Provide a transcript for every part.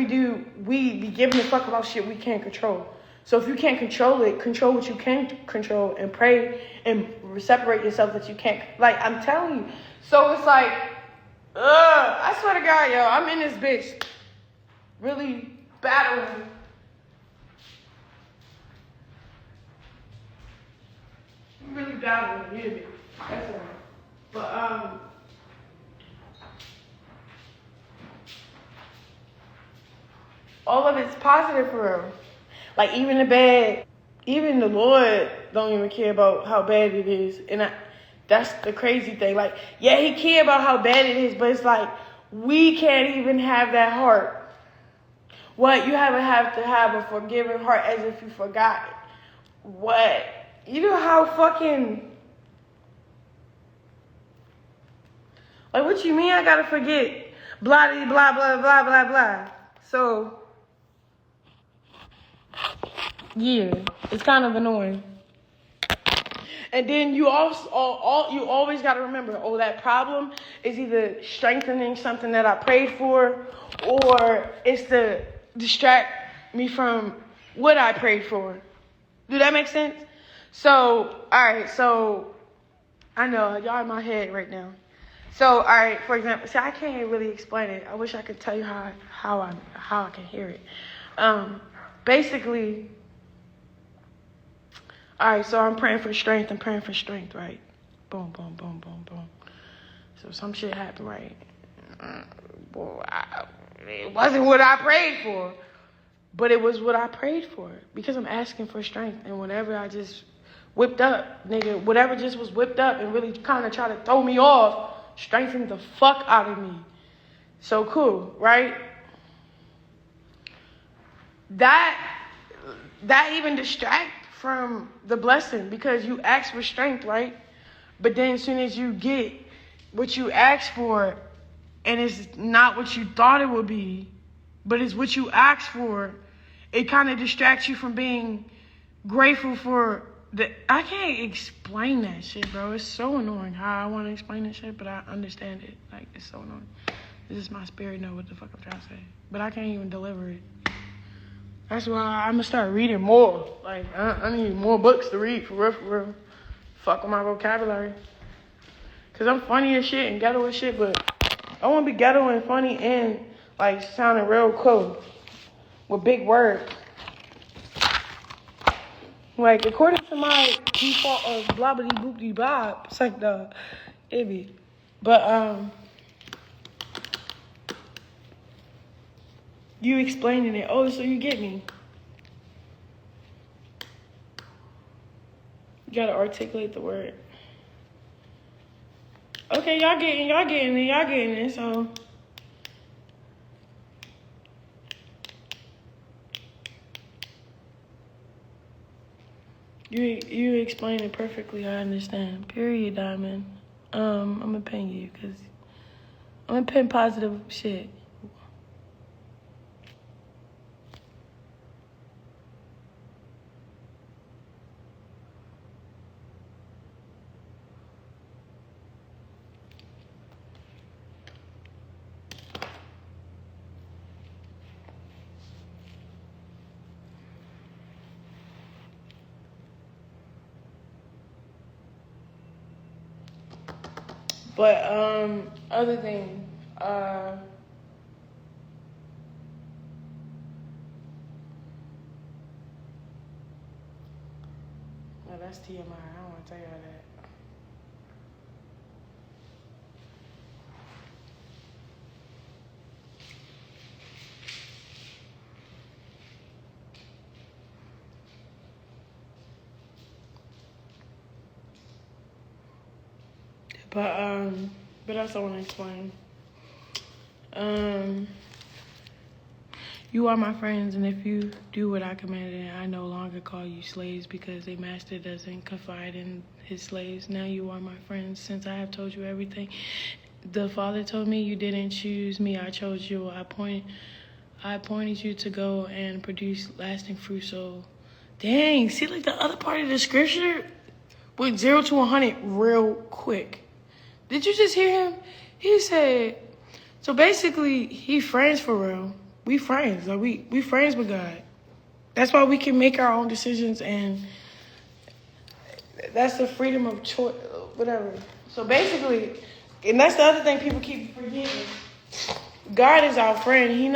we be giving a fuck about shit we can't control. So if you can't control it, control what you can control and pray and separate yourself that you can't. Like, I'm telling you. So it's like, I swear to God, yo, I'm in this bitch really battling. I'm really battling, you hear me? That's all. But, all of it's positive for real. Like, even the bad, even the Lord don't even care about how bad it is. And that's the crazy thing. Like, yeah, he care about how bad it is, but it's like, we can't even have that heart. What? You have to have a forgiving heart as if you forgot it. What? You know how fucking... Like, what you mean I gotta forget? Blah, blah, blah, blah, blah, blah. So... yeah, it's kind of annoying. And then you also you always got to remember, that problem is either strengthening something that I prayed for, or it's to distract me from what I prayed for. Do that make sense? So, all right, so I know y'all in my head right now. So, all right, for example, see, I can't really explain it. I wish I could tell you how I can hear it. Basically. All right, so I'm praying for strength. Right? Boom, boom, boom, boom, boom. So some shit happened, right? Boy, it wasn't what I prayed for, but it was what I prayed for because I'm asking for strength. And whenever I just whipped up, nigga, whatever just was whipped up and really kind of tried to throw me off, strengthened the fuck out of me. So cool, right? That even distract from the blessing because you ask for strength, right? But then as soon as you get what you asked for and it's not what you thought it would be, but it's what you asked for, it kind of distracts you from being grateful for I can't explain that shit, bro. It's so annoying how I want to explain this shit, but I understand it. Like, it's so annoying. It's just my spirit know what the fuck I'm trying to say. But I can't even deliver it. That's why I'm going to start reading more. Like, I need more books to read, for real. Fuck with my vocabulary. Because I'm funny as shit and ghetto as shit, but I want to be ghetto and funny and, like, sounding real cool. With big words. Like, according to my default of blah-blah-dee-boop-dee-bob, it's like the ibby. But, you explaining it. Oh, so you get me. You gotta articulate the word. Okay, y'all getting it, so. You explain it perfectly, I understand. Period, Diamond. I'm gonna ping you, because I'm gonna pin positive shit. But, other thing, no, that's TMI. I don't want to tell y'all that. But that's what I want to explain. You are my friends, and if you do what I commanded, I no longer call you slaves because a master doesn't confide in his slaves. Now you are my friends, since I have told you everything. The Father told me you didn't choose me, I chose you. I appointed you to go and produce lasting fruit. So, dang, see like the other part of the scripture? Went 0 to 100 real quick. Did you just hear him? He said, so basically, he friends for real. we friends. Like we friends with God. That's why we can make our own decisions, and that's the freedom of choice, whatever. So basically, and that's the other thing people keep forgetting. God is our friend. He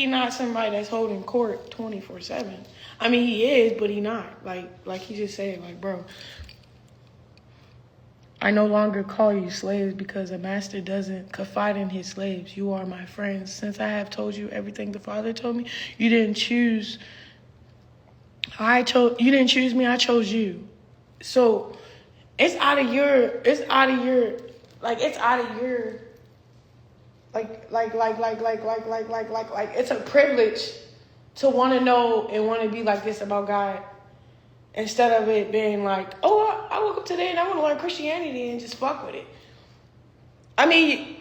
not somebody that's holding court 24/7. I mean, he is, but he not. Like he just said, like, bro, I no longer call you slaves because a master doesn't confide in his slaves. You are my friends. Since I have told you everything the Father told me, you didn't choose. You didn't choose me. I chose you. So it's out of your it's a privilege to want to know and want to be like this about God, instead of it being like, oh, I woke up today and I want to learn Christianity and just fuck with it. I mean,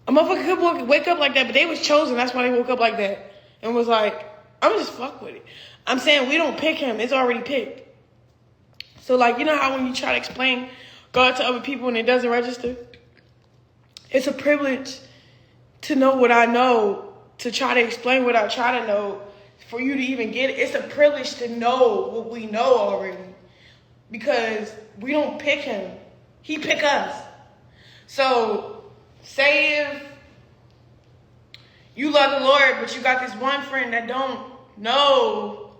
a motherfucker could wake up like that, but they was chosen. That's why they woke up like that and was like, I'm just fuck with it. I'm saying we don't pick him. It's already picked. So, like, you know how when you try to explain God to other people and it doesn't register? It's a privilege to know what I know, to try to explain what I try to know, for you to even get it. It's a privilege to know what we know already, because we don't pick him. He pick us. So, say if you love the Lord, but you got this one friend that don't know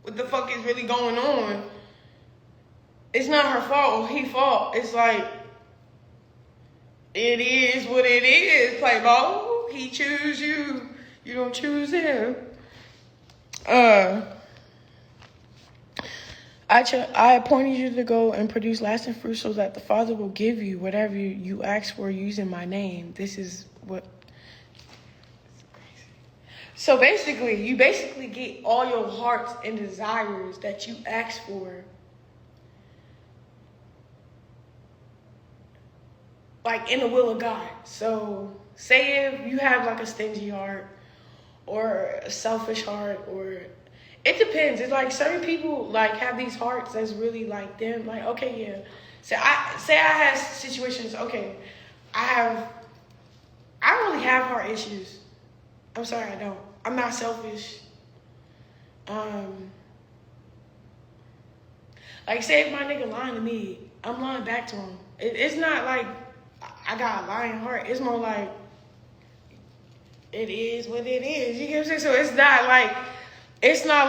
what the fuck is really going on, it's not her fault or his fault. It's like, it is what it is, Playboy. He choose you. You don't choose him. I appointed you to go and produce lasting fruit so that the Father will give you whatever you ask for using my name. This is what... So basically, you get all your hearts and desires that you ask for, like, in the will of God. So say if you have like a stingy heart or a selfish heart, or it depends. It's like certain people like have these hearts that's really like them. Like, okay, yeah. I have situations. Okay, I don't really have heart issues. I'm sorry, I don't. I'm not selfish. Like, say if my nigga lying to me, I'm lying back to him. It's not like I got a lying heart. It's more like, it is what it is. You get what I'm saying? So it's not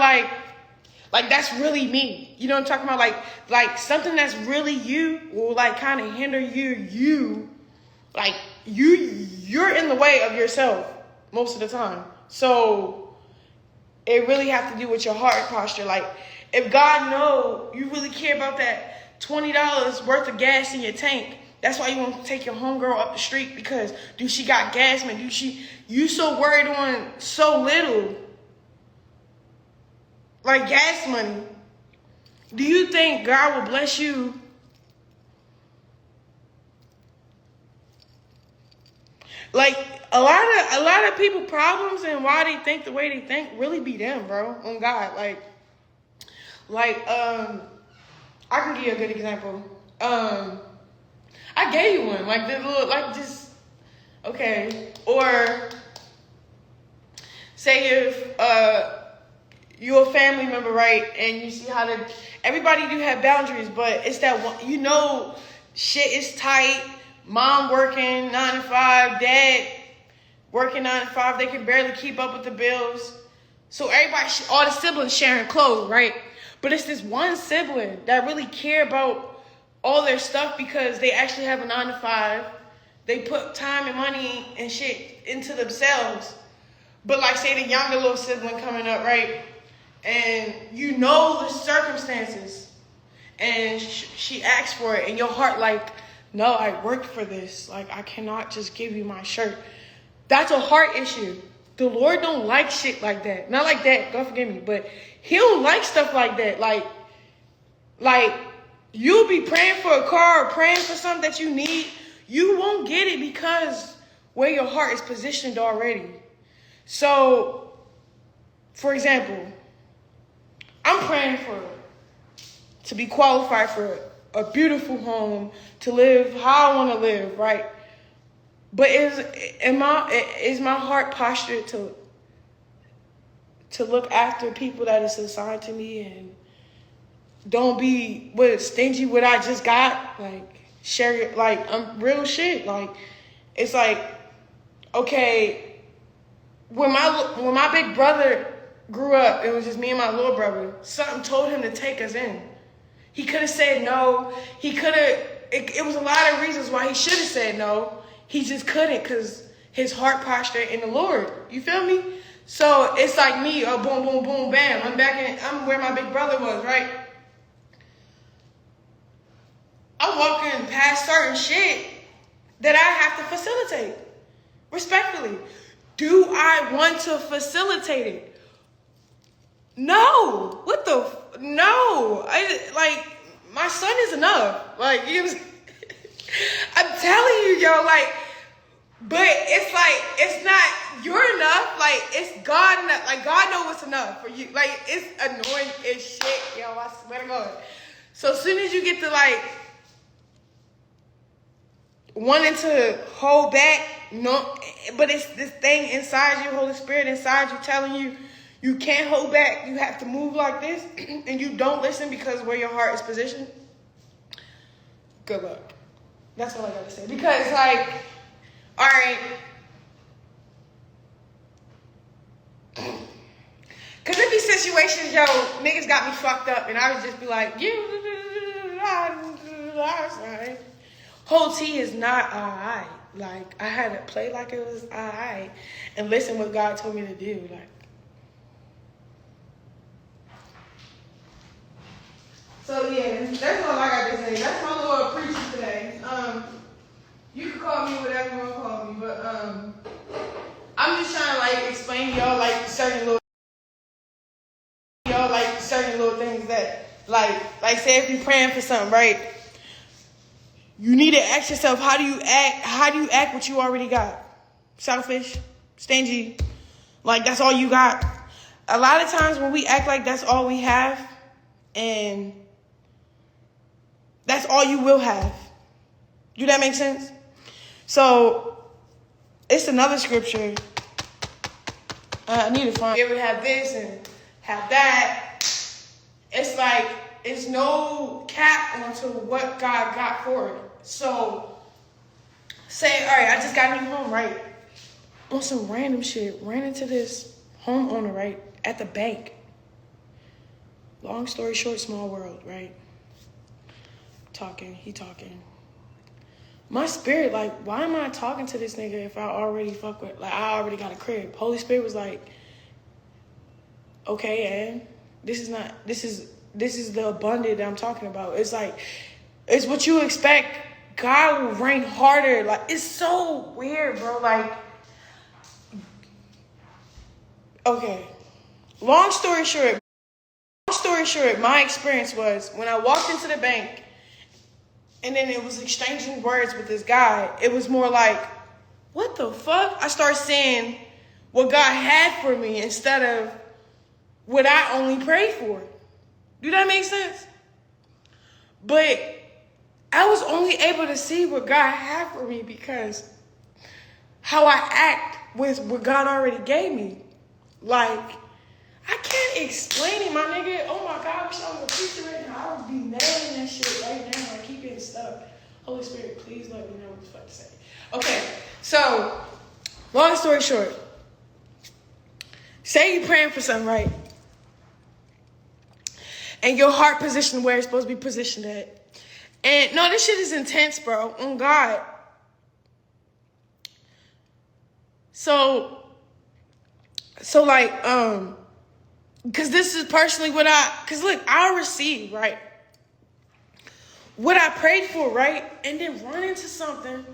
like that's really me. You know what I'm talking about? Like something that's really you will like kind of hinder you. Like you're in the way of yourself most of the time. So it really have to do with your heart posture. Like, if God know you really care about that $20 worth of gas in your tank, that's why you want to take your homegirl up the street, because do she got gas, man? You so worried on so little, like gas money. Do you think God will bless you? Like, a lot of people problems and why they think the way they think really be them, bro, on God. Like I can give you a good example. I gave you one, like this little, like just, okay. Or say if you're a family member, right, and you see how everybody do have boundaries, but it's that one, you know, shit is tight. Mom working 9 to 5, dad working 9 to 5. They can barely keep up with the bills. So everybody, all the siblings sharing clothes, right? But it's this one sibling that really care about all their stuff because they actually have a 9 to 5. They put time and money and shit into themselves. But like, say the younger little sibling coming up, right? And you know the circumstances. And she asks for it. And your heart like, no, I worked for this. Like, I cannot just give you my shirt. That's a heart issue. The Lord don't like shit like that. Not like that, God forgive me. But he don't like stuff like that. Like you'll be praying for a car or praying for something that you need. You won't get it because where your heart is positioned already. So, for example, I'm praying to be qualified for a beautiful home, to live how I want to live, right? But is my heart postured to look after people that is assigned to me and don't be stingy what I just got? Like, share it, like, I'm real shit. Like, it's like, okay, when my big brother grew up, it was just me and my little brother. Something told him to take us in. He could have said no. He could have, it was a lot of reasons why he should have said no. He just couldn't because his heart posture in the Lord. You feel me? So it's like me, boom, boom, boom, bam. I'm where my big brother was, right? I'm walking past certain shit that I have to facilitate. Respectfully. Do I want to facilitate it? No. What the? No. My son is enough. Like, I'm telling you, yo, like, but it's like, it's not, you're enough. Like, it's God enough. Like, God knows what's enough for you. Like, it's annoying as shit, yo. I swear to God. So as soon as you get to, like, wanting to hold back, no, but it's this thing inside you, Holy Spirit inside you telling you, you can't hold back. You have to move like this, and you don't listen because where your heart is positioned. Good luck. That's all I gotta say. Because, like, all right. Because there be situations, yo, niggas got me fucked up, and I would just be like, whole T is not alright. Like, I had to play like it was alright and listen what God told me to do. Like, so yeah, that's all I got to say. That's my little preaching today. You can call me whatever you want to call me, but I'm just trying to like explain to y'all like certain little things that like say if you're praying for something, right? You need to ask yourself, how do you act what you already got? Selfish, stingy, like that's all you got. A lot of times when we act like that's all we have, and that's all you will have. Do that make sense? So it's another scripture. I need to find. You ever have this and have that? It's like it's no cap onto what God got for it. So say, all right, I just got a new home, right? On some random shit, ran into this homeowner, right, at the bank. Long story short, small world, right? He talking. My spirit, like, why am I talking to this nigga if I already fuck with, like, I already got a crib? Holy Spirit was like, okay, and this is the abundant that I'm talking about. It's like, it's what you expect. God will rain harder. Like, it's so weird, bro. Like, okay. Long story short, my experience was when I walked into the bank and then it was exchanging words with this guy, it was more like, what the fuck? I started seeing what God had for me instead of what I only prayed for. Do that make sense? But I was only able to see what God had for me because how I act with what God already gave me. Like, I can't explain it, my nigga. Oh my God, I wish I was a preacher right now. I would be nailing that shit right now. I keep getting stuck. Holy Spirit, please let me know what the fuck to say. Okay, so, long story short. Say you're praying for something, right? And your heart positioned where it's supposed to be positioned at. And no, this shit is intense, bro. On God. So like, because this is personally what because look, I receive, right? What I prayed for, right? And then run into something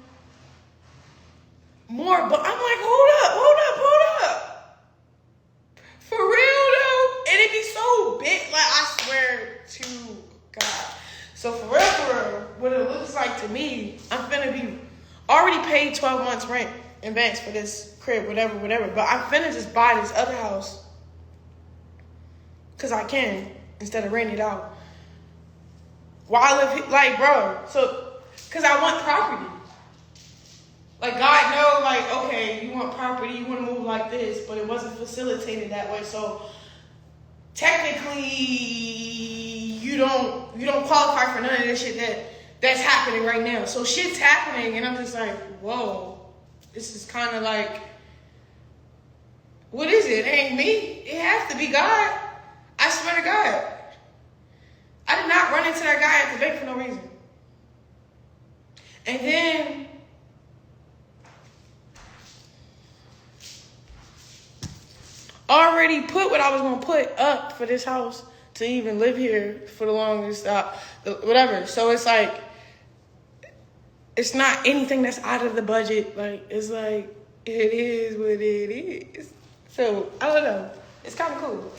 more, but I'm like, hold up. For real though? And it be so big, like I swear to God. So for real, what it looks like to me, I'm finna be already paid 12 months rent in advance for this crib, whatever. But I'm finna just buy this other house. Cause I can, instead of renting it out. While I live, like, bro, so, cause I want property. Like, God knows, like, okay, you want property, you want to move like this, but it wasn't facilitated that way. So, technically, you don't qualify for none of this shit that's happening right now. So, shit's happening, and I'm just like, whoa. This is kind of like, what is it? It ain't me. It has to be God. I swear to God. I did not run into that guy at the bank for no reason. And then already put what I was going to put up for this house to even live here for the longest, whatever. So it's like, it's not anything that's out of the budget. Like, it's like, it is what it is. So, I don't know. It's kind of cool.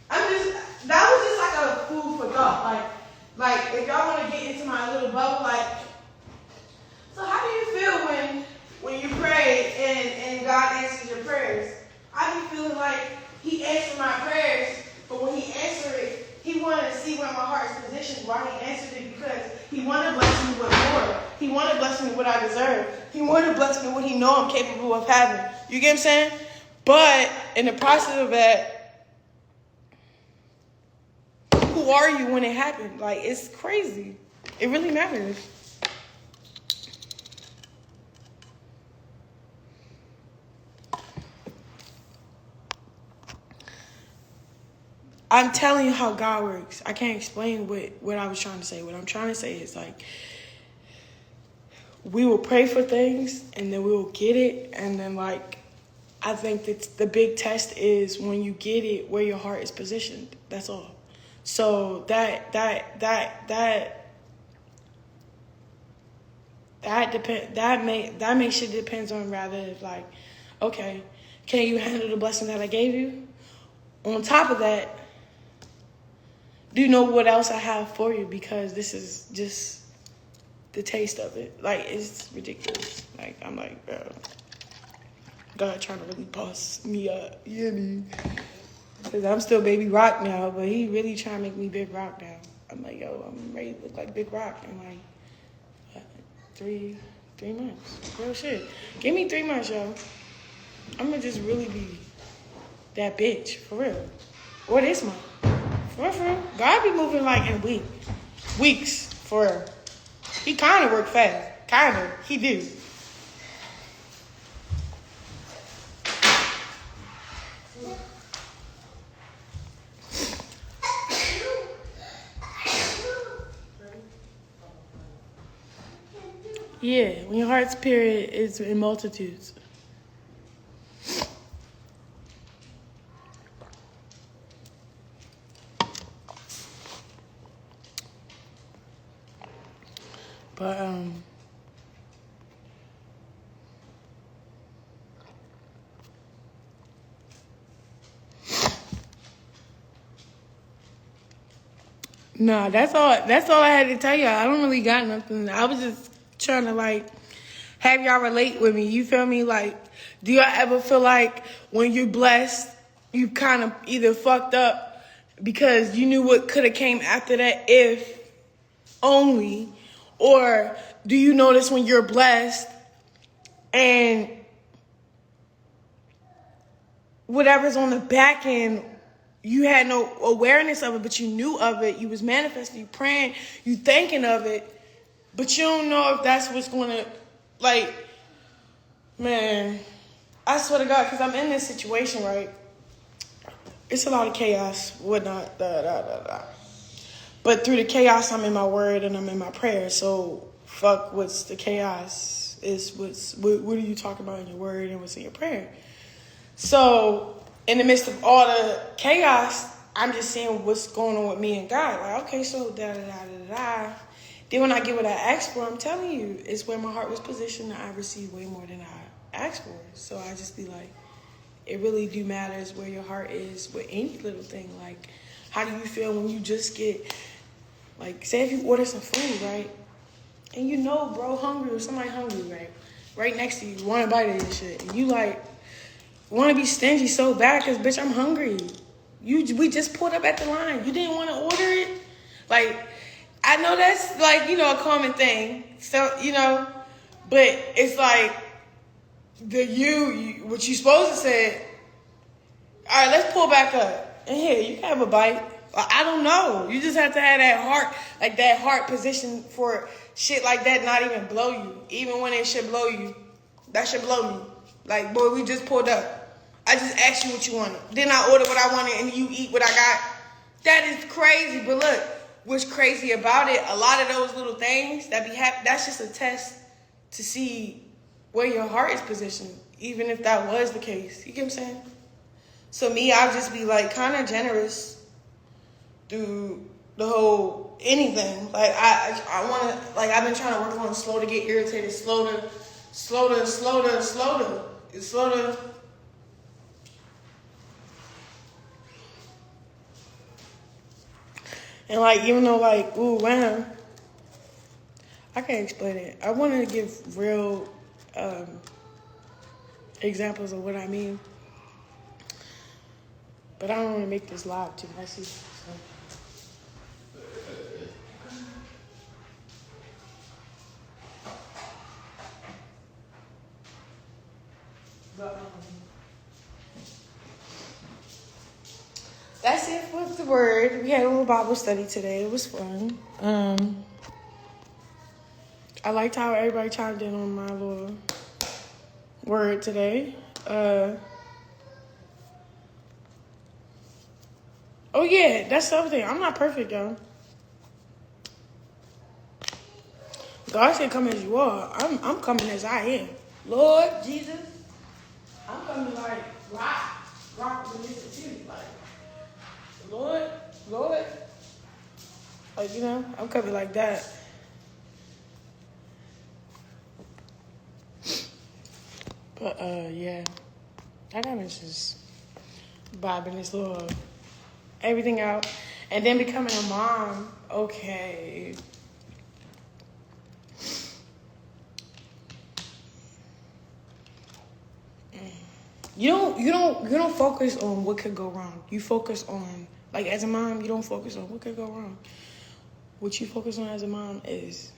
That was just like a food for thought. Like if y'all want to get into my little bubble, like, so how do you feel when you pray and God answers your prayers? I be feeling like he answered my prayers, but when he answered it, he wanted to see where my heart's positioned, why he answered it, because he wanted to bless me with more. He wanted to bless me with what I deserve. He wanted to bless me with what he know I'm capable of having. You get what I'm saying? But in the process of that, who are you when it happened? Like, it's crazy. It really matters. I'm telling you how God works. I can't explain what I was trying to say. What I'm trying to say is, like, we will pray for things and then we will get it. And then, like, I think that the big test is when you get it, where your heart is positioned. That's all. So that makes it depends on rather if, like, okay, can you handle the blessing that I gave you? On top of that, do you know what else I have for you? Because this is just the taste of it. Like, it's ridiculous. Like, I'm like, bro, God trying to really boss me up. You hear me? Because I'm still Baby Rock now, but he really trying to make me Big Rock now. I'm like, yo, I'm ready to look like Big Rock in like what, three months. Real shit. Give me 3 months, yo. I'm going to just really be that bitch, for real. Or this month. For real. God be moving like in weeks, for real. He kind of work fast. Kind of. He do. Yeah, when your heart's period is in multitudes. But no, that's all I had to tell y'all. I don't really got nothing. I was just trying to, like, have y'all relate with me. You feel me? Like, do y'all ever feel like when you're blessed, you kind of either fucked up because you knew what could have came after that if only, or do you notice when you're blessed and whatever's on the back end, you had no awareness of it, but you knew of it. You was manifesting, you praying, you thinking of it, but you don't know if that's what's going to, like, man, I swear to God, because I'm in this situation, right? It's a lot of chaos, whatnot, But through the chaos, I'm in my word and I'm in my prayer. So fuck what's the chaos is what are you talking about in your word and what's in your prayer. So in the midst of all the chaos, I'm just seeing what's going on with me and God. Like, okay, so da-da-da-da-da. Then when I get what I asked for, I'm telling you, it's where my heart was positioned and I received way more than I asked for. So I just be like, it really do matters where your heart is with any little thing. Like, how do you feel when you just get, like, say if you order some food, right? And you know, bro, hungry or somebody hungry, right? Right next to you, want to bite of this shit. And you, like, want to be stingy so bad because, bitch, I'm hungry. We just pulled up at the line. You didn't want to order it? Like, I know that's, like, you know, a common thing. So, you know, But it's like what you supposed to say. All right, let's pull back up. And here, you can have a bite. I don't know. You just have to have that heart, like that heart position for shit like that not even blow you. Even when it should blow you, that should blow me. Like, boy, we just pulled up. I just asked you what you wanted. Then I ordered what I wanted and you eat what I got. That is crazy. But look, what's crazy about it, a lot of those little things that be happening, that's just a test to see where your heart is positioned, even if that was the case. You get what I'm saying? So me, I'll just be like kind of generous through the whole anything. Like I want to, like I've been trying to work on slow to get irritated, slow to. And like, even though like, ooh, wow, I can't explain it. I wanted to give real examples of what I mean. But I don't want to make this live too messy. So. But, that's it with the word. We had a little Bible study today. It was fun. I liked how everybody chimed in on my little word today. Oh yeah, that's the other thing. I'm not perfect, y'all. God said, "Come as you are." I'm coming as I am. Lord Jesus, I'm coming like rock with this too. Like, Lord, like I'm coming like that. But yeah, I gotta just vibing this little everything out, and then becoming a mom. Okay. You don't focus on what could go wrong. You focus on, like, as a mom, you don't focus on what could go wrong. What you focus on as a mom is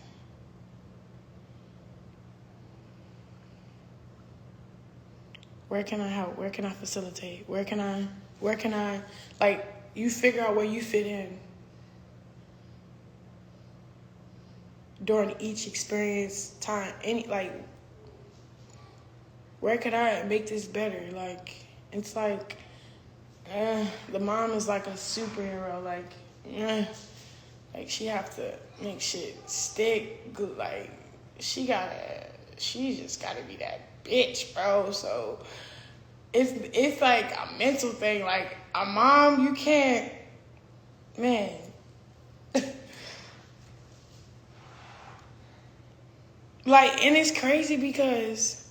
where can I help? Where can I facilitate? Where can I like, you figure out where you fit in during each experience time. Where could I make this better? Like, it's like, the mom is like a superhero. Like, like she have to make shit stick good. Like, she just gotta be that bitch, bro. So it's like a mental thing. Like, a mom, you can't, man. Like, and it's crazy because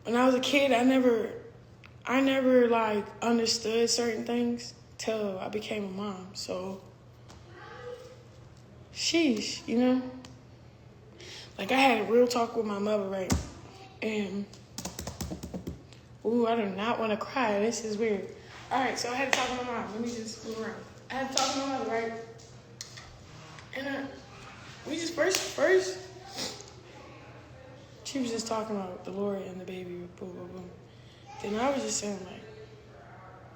when I was a kid, I never like understood certain things till I became a mom. So, sheesh, Like, I had a real talk with my mother, right? And, I do not want to cry. This is weird. All right, so I had to talk to my mom. Let me just move around. I had to talk to my mother, right? And we just first, she was just talking about the Lord and the baby, boom, boom, boom. Then I was just saying, like,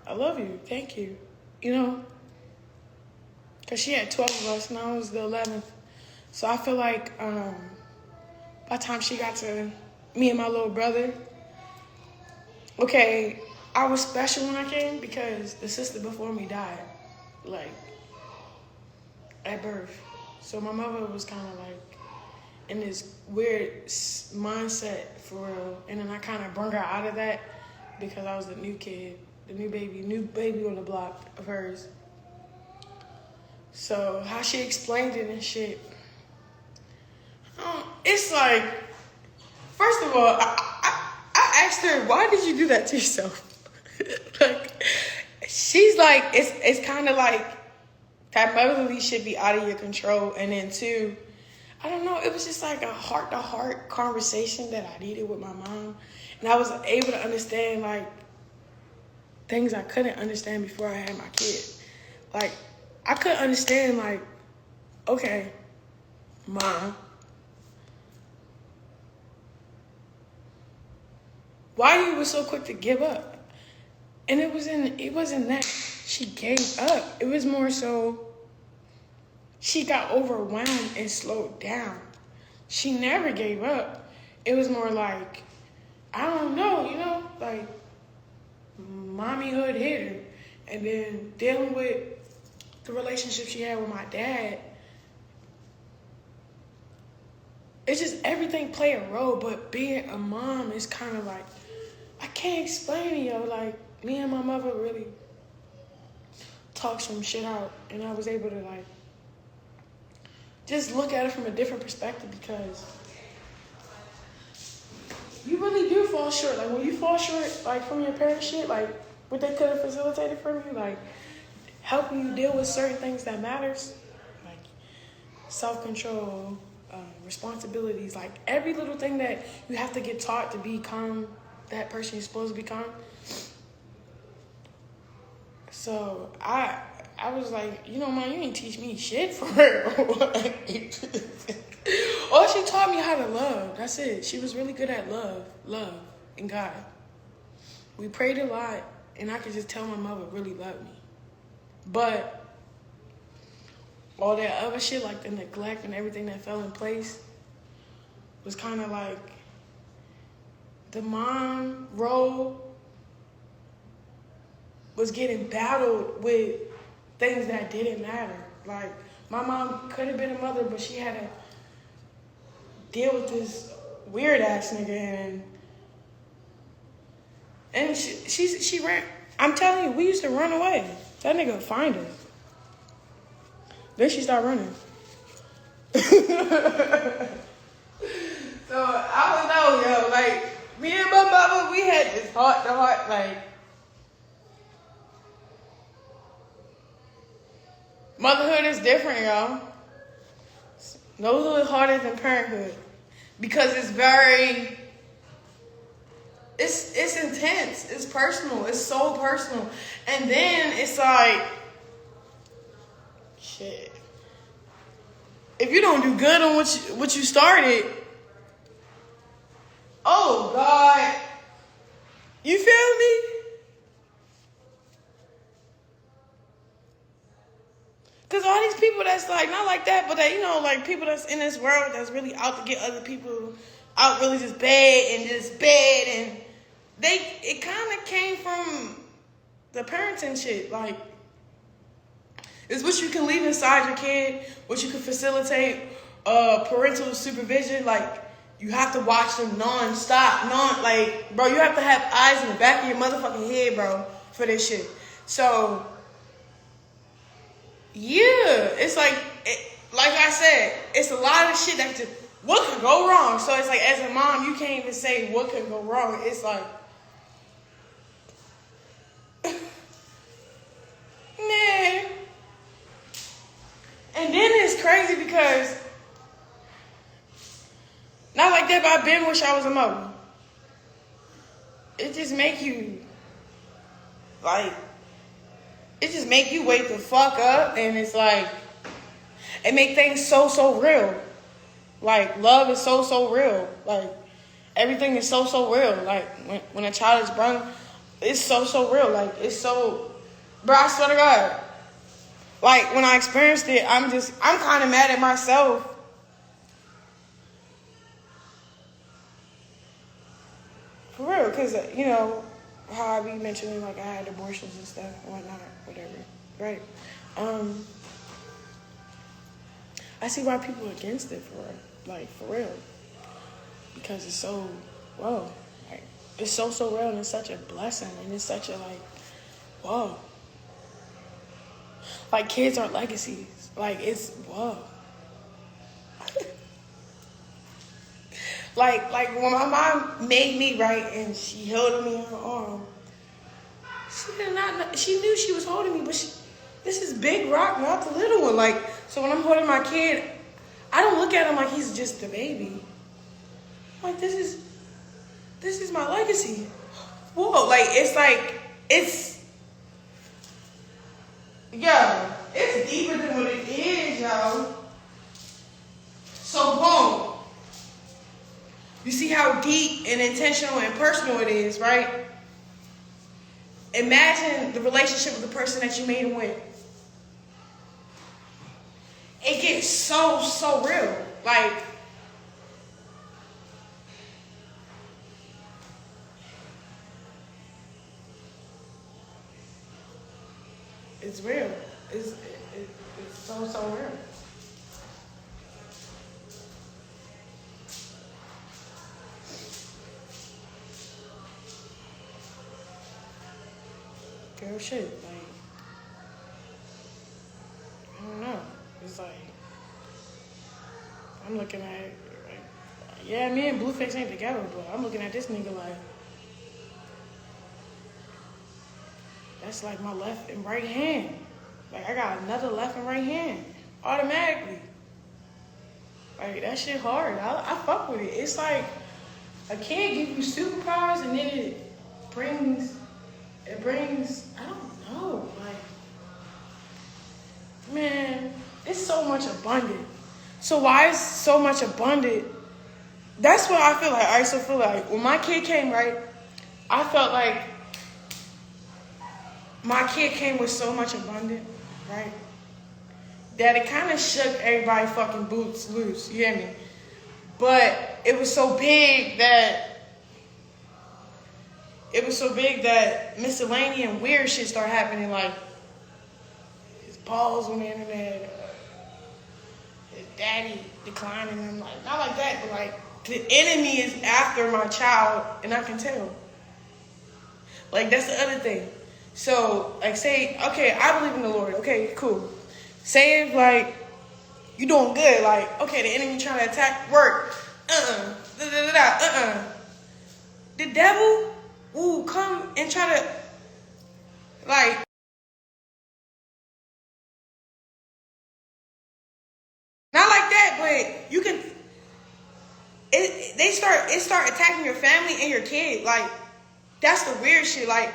I love you, thank you, Because she had 12 of us, and I was the 11th. So I feel like by the time she got to me and my little brother, okay, I was special when I came because the sister before me died, like, at birth. So my mother was kind of like in this weird mindset for real. And then I kind of brought her out of that because I was the new kid, the new baby on the block of hers. So how she explained it and shit, it's like, first of all, I asked her, why did you do that to yourself? Like, she's like, it's kind of like that motherly should be out of your control. And then two, I don't know, it was just like a heart-to-heart conversation that I needed with my mom. And I was able to understand, like, things I couldn't understand before I had my kid. Like, I couldn't understand, like, okay, Mom, why you was so quick to give up? And it wasn't that she gave up. It was more so she got overwhelmed and slowed down. She never gave up. It was more like, I don't know, like mommyhood hit her. And then dealing with the relationship she had with my dad, it's just everything play a role. But being a mom is kind of like, I can't explain it, yo. Like, me and my mother really talked some shit out, and I was able to like just look at it from a different perspective, because you really do fall short. Like, when you fall short, like, from your parents' shit, like, what they could have facilitated from you, like, helping you deal with certain things that matters, like self-control, responsibilities, like, every little thing that you have to get taught to become that person you're supposed to become. So, I was like, Mom, you ain't teach me shit for real. All she taught me how to love. That's it. She was really good at love, and God. We prayed a lot, and I could just tell my mother really loved me. But all that other shit, like the neglect and everything that fell in place, was kind of like the mom role was getting battled with things that didn't matter. Like, my mom could have been a mother, but she had to deal with this weird ass nigga, and she ran. I'm telling you, we used to run away. That nigga would find her. Then she started running. So I don't know, yo. Like, me and my mama, we had this heart to heart, like, motherhood is different, y'all. No little harder than parenthood, because it's very, it's intense, it's personal, it's so personal, and then it's like, shit. If you don't do good on what you started, oh God, you feel me? Because all these people that's like, not like that, but that, like people that's in this world that's really out to get other people out really just bad, and it kind of came from the parenting shit. Like, it's what you can leave inside your kid, what you can facilitate, parental supervision. Like, you have to watch them non-stop, like, bro, you have to have eyes in the back of your motherfucking head, bro, for this shit. So, yeah, it's like I said, it's a lot of shit that just, what could go wrong? So it's like, as a mom, you can't even say what could go wrong. It's like, man. And then it's crazy because, not like that, but I been wish I was a mother. It just make you, like, it just make you wake the fuck up, and it's like, it make things so real. Like, love is so real. Like, everything is so real. Like, when a child is born, it's so real. Like, it's so, bro, I swear to God. Like, when I experienced it, I'm kind of mad at myself. For real, because, how I be mentioning, like, I had abortions and stuff and whatnot, whatever, right? I see why people are against it, for real. Because it's so, whoa, like, it's so real, and it's such a blessing, and it's such a, like, whoa. Like, kids are legacies. Like, it's, whoa. Like when my mom made me, right, and she held me in her arm, she knew she was holding me, but this is big rock, not the little one. Like, so when I'm holding my kid, I don't look at him like he's just a baby. I'm like, this is my legacy. Whoa, it's deeper than what it is, y'all. So boom. You see how deep and intentional and personal it is, right? Imagine the relationship with the person that you made it with. It gets so real. Like, it's real. It's so real. Girl, shit, like, I don't know. It's like, I'm looking at it, like, yeah, me and Blueface ain't together, but I'm looking at this nigga like, that's like my left and right hand. Like, I got another left and right hand, automatically. Like, that shit hard. I fuck with it. It's like, I can't give you superpowers, and then it brings, I don't know, like, man, it's so much abundant. So why is so much abundant? That's what I feel like. I also feel like when my kid came, right, I felt like my kid came with so much abundant, right, that it kind of shook everybody fucking boots loose, you hear me? But it was so big that miscellaneous and weird shit started happening, like his balls on the internet, his daddy declining him, like, not like that, but like the enemy is after my child, and I can tell. Like, that's the other thing. So, like, say, okay, I believe in the Lord. Okay, cool. Say if, like, you doing good. Like, okay, the enemy trying to attack work. The devil will come and try to, like, not like that, but you can, it start attacking your family and your kid. Like, that's the weird shit. Like,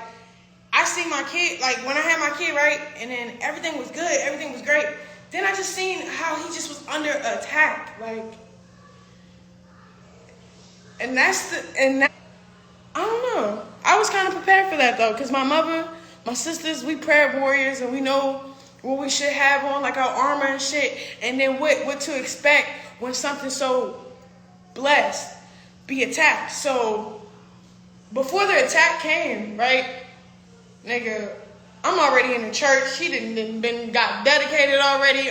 I see my kid, like, when I had my kid, right, and then everything was good, everything was great. Then I just seen how he just was under attack, like, I don't know. I was kind of prepared for that, though, because my mother, my sisters, we prayer warriors, and we know what we should have on, like our armor and shit, and then what to expect when something so blessed be attacked. So, before the attack came, right, nigga, I'm already in the church. He got dedicated already.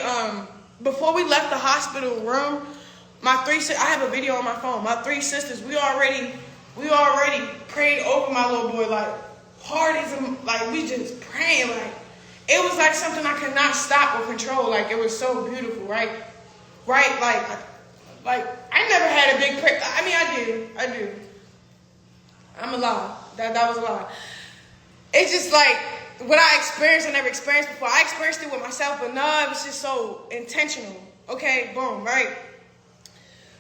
Before we left the hospital room, I have a video on my phone. My 3 sisters, we already prayed over my little boy, like, hard as like, we just praying, like, it was like something I could not stop or control. Like, it was so beautiful, right? Right, like I never had a big prayer. I mean, I do. I'm a lie. That was a lie. It's just like what I experienced, I never experienced before. I experienced it with myself, but no, it was just so intentional. Okay, boom, right?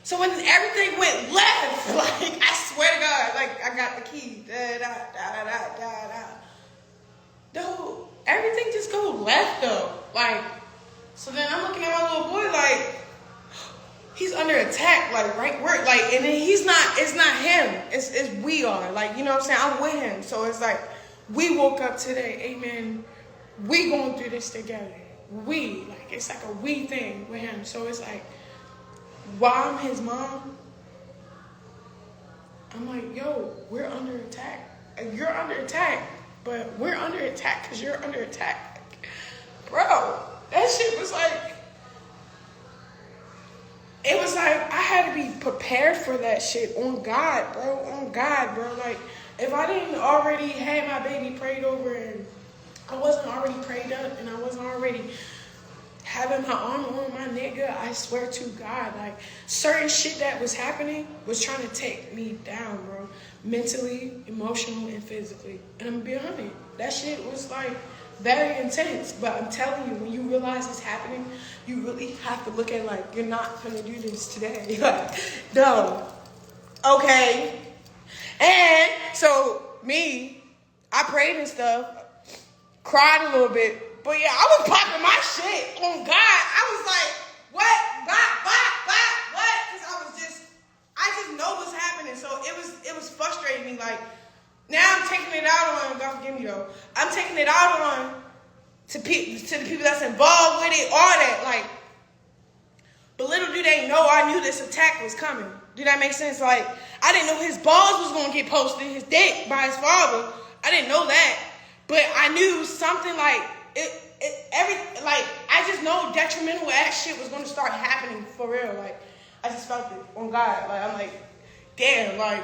So when everything went left, like, I swear to God, like, I got the key. Dude, everything just go left, though. Like, so then I'm looking at my little boy, like, he's under attack, like, right where, like, and then it's not him. It's we are. Like, you know what I'm saying? I'm with him. So it's like, we woke up today, amen. We going through this together. Like, it's like a we thing with him. So it's like, while I'm his mom, I'm like, yo, we're under attack. You're under attack, but we're under attack because you're under attack. Bro, that shit was like, it was like, I had to be prepared for that shit on God, bro. On God, bro. Like, if I didn't already have my baby prayed over and I wasn't already prayed up and I wasn't already having my arm on my nigga, I swear to God, like, certain shit that was happening was trying to take me down, bro. Mentally, emotionally, and physically. And I'm gonna be honest, that shit was like very intense. But I'm telling you, when you realize it's happening, you really have to look at it like, you're not gonna do this today. Like, no. Okay. And so me, I prayed and stuff, cried a little bit. But yeah, I was popping my shit on God. I was like, what? What? just know what's happening. So it was frustrating me. Like, now I'm taking it out on, God forgive me though, I'm taking it out on to the people that's involved with it, all that. Like, but little do they know I knew this attack was coming. Do that make sense? Like, I didn't know his balls was going to get posted, his dick, by his father. I didn't know that. But I knew something like, I just know detrimental ass shit was going to start happening for real. Like, I just felt it on God. Like, I'm like, damn, like,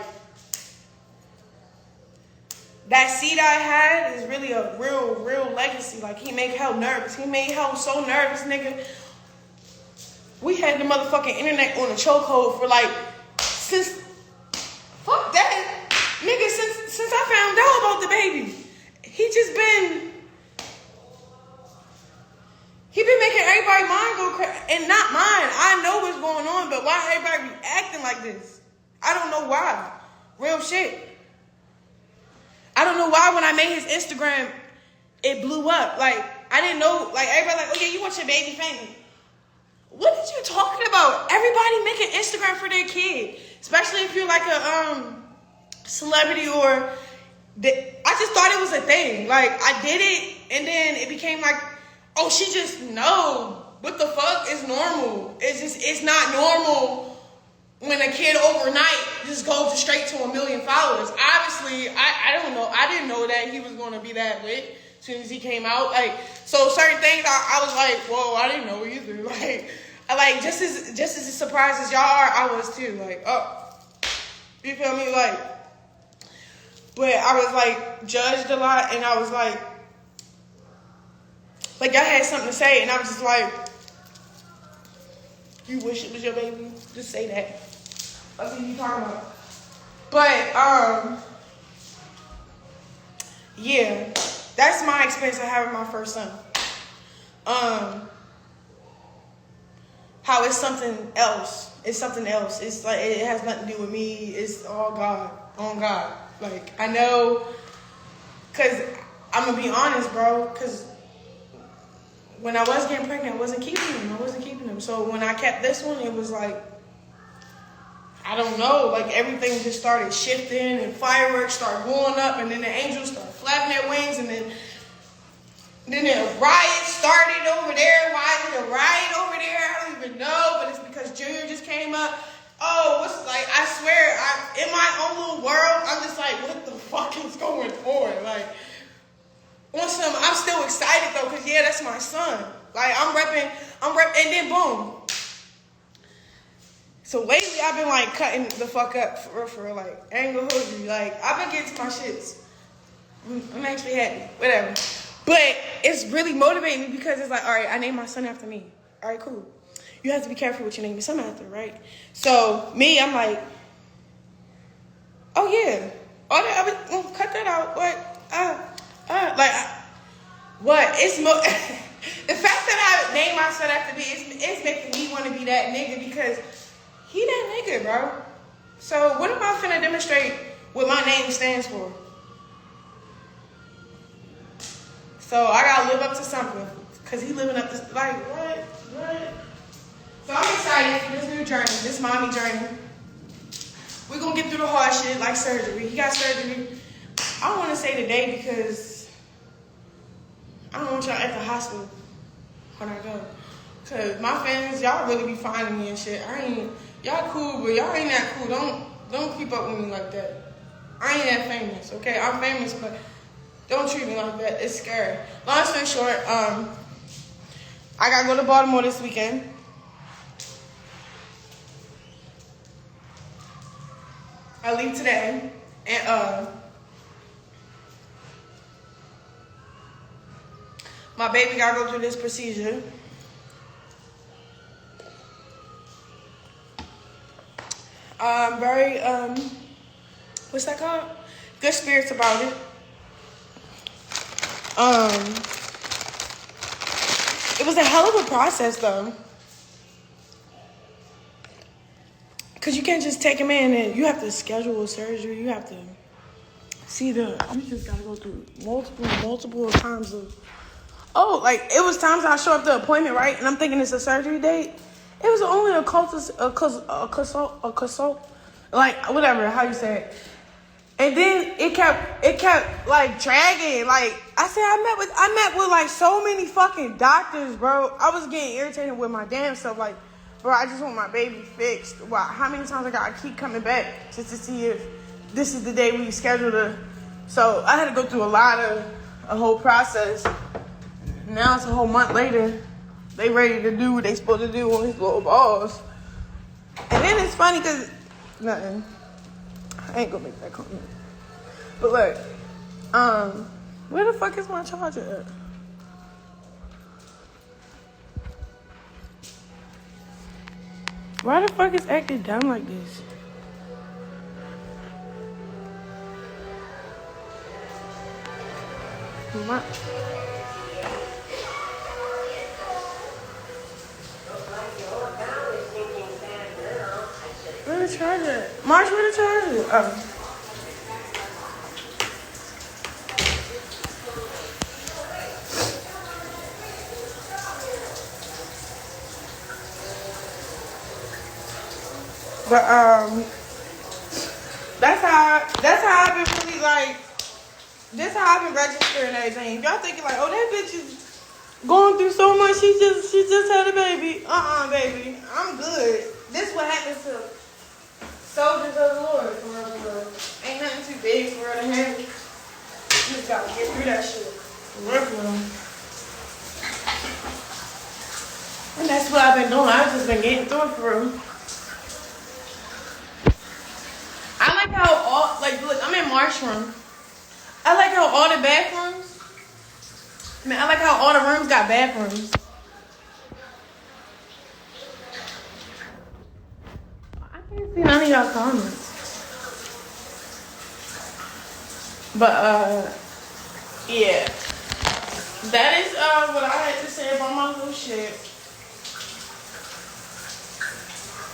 that seed I had is really a real legacy. Like, he made hell nervous. He made hell so nervous, nigga. We had the motherfucking internet on a chokehold for like, fuck that. Nigga, since I found out about the baby. He been making everybody mind go crazy. And not mine. I know what's going on, but why everybody reacting like this? I don't know why. Real shit. I don't know why when I made his Instagram, it blew up. Like, I didn't know, like, everybody like, oh yeah, you want your baby famous. What are you talking about? Everybody making Instagram for their kid. Especially if you're like a celebrity or... I just thought it was a thing. Like, I did it, and then it became like, oh, she just, no. What the fuck is normal? It's not normal when a kid overnight just goes straight to 1 million followers. Obviously, I don't know. I didn't know that he was going to be that lit as soon as he came out. Like, so certain things, I was like, whoa, I didn't know either. Like, just as surprised as y'all are, I was too. Like, oh, you feel me? Like, but I was like judged a lot, and I was like y'all had something to say, and I was just like, you wish it was your baby? Just say that. That's what you talking about. But yeah, that's my experience of having my first son. How it's something else. It's something else. It's like, it has nothing to do with me. It's all God. On God. Like, I know, because I'm going to be honest, bro, because when I was getting pregnant, I wasn't keeping them. So when I kept this one, it was like, I don't know, like everything just started shifting and fireworks started going up, and then the angels started flapping their wings, and then a riot started over there. Why is it a riot over there? I don't even know, but it's because Junior just came up. Oh, I swear, in my own little world, I'm just like, what the fuck is going on? Like, I'm still excited though, because yeah, that's my son. Like, I'm repping, and then boom. So lately, I've been like cutting the fuck up for real, like, I ain't gonna hold you. Like, I've been getting to my shits. I'm actually happy, whatever. But it's really motivating me because it's like, all right, I named my son after me. All right, cool. You have to be careful what you name your son after, right? So me, I'm like, oh yeah, all that. Cut that out. What? What? It's the fact that I named my son after me. It's making me want to be that nigga because he that nigga, bro. So what am I finna demonstrate what my name stands for? So I gotta live up to something because he living up to what? So I'm excited for this new journey, this mommy journey. We're going to get through the hard shit like surgery. He got surgery. I don't want to say today because I don't want y'all at the hospital when I go. Because my fans, y'all really be finding me and shit. Y'all cool, but y'all ain't that cool. Don't keep up with me like that. I ain't that famous, okay? I'm famous, but don't treat me like that. It's scary. Long story short, I got to go to Baltimore this weekend. I leave today, and my baby gotta go through this procedure. I'm very, what's that called? Good spirits about it. It was a hell of a process, though. Because you can't just take him in and you have to schedule a surgery. You have to you just got to go through multiple times of, it was times I show up to the appointment, right? And I'm thinking it's a surgery date. It was only like whatever, how you say it. And then it kept like dragging. Like I said, I met with like so many fucking doctors, bro. I was getting irritated with my damn self. Like, bro, I just want my baby fixed. Wow, how many times I gotta keep coming back just to see if this is the day we scheduled her. So I had to go through a whole process. Now it's a whole month later. They ready to do what they supposed to do on his little balls. And then it's funny because nothing. I ain't gonna make that comment. But look, where the fuck is my charger at? Why the fuck is acting dumb like this? My... Where the charger? March, where the charger? Oh. But that's how I've been really like. This how I've been registering everything. If y'all thinking like, oh, that bitch is going through so much. She just had a baby. Baby, I'm good. This what happens to soldiers of the Lord. For real. Ain't nothing too big for her to handle. You just gotta get through that shit. For real. And that's what I've been doing. I've just been getting through it for real. I like how all look, I'm in Marshroom. I like how all the bathrooms. I like how all the rooms got bathrooms. I can't see none of y'all comments. But yeah. That is what I had to say about my little shit.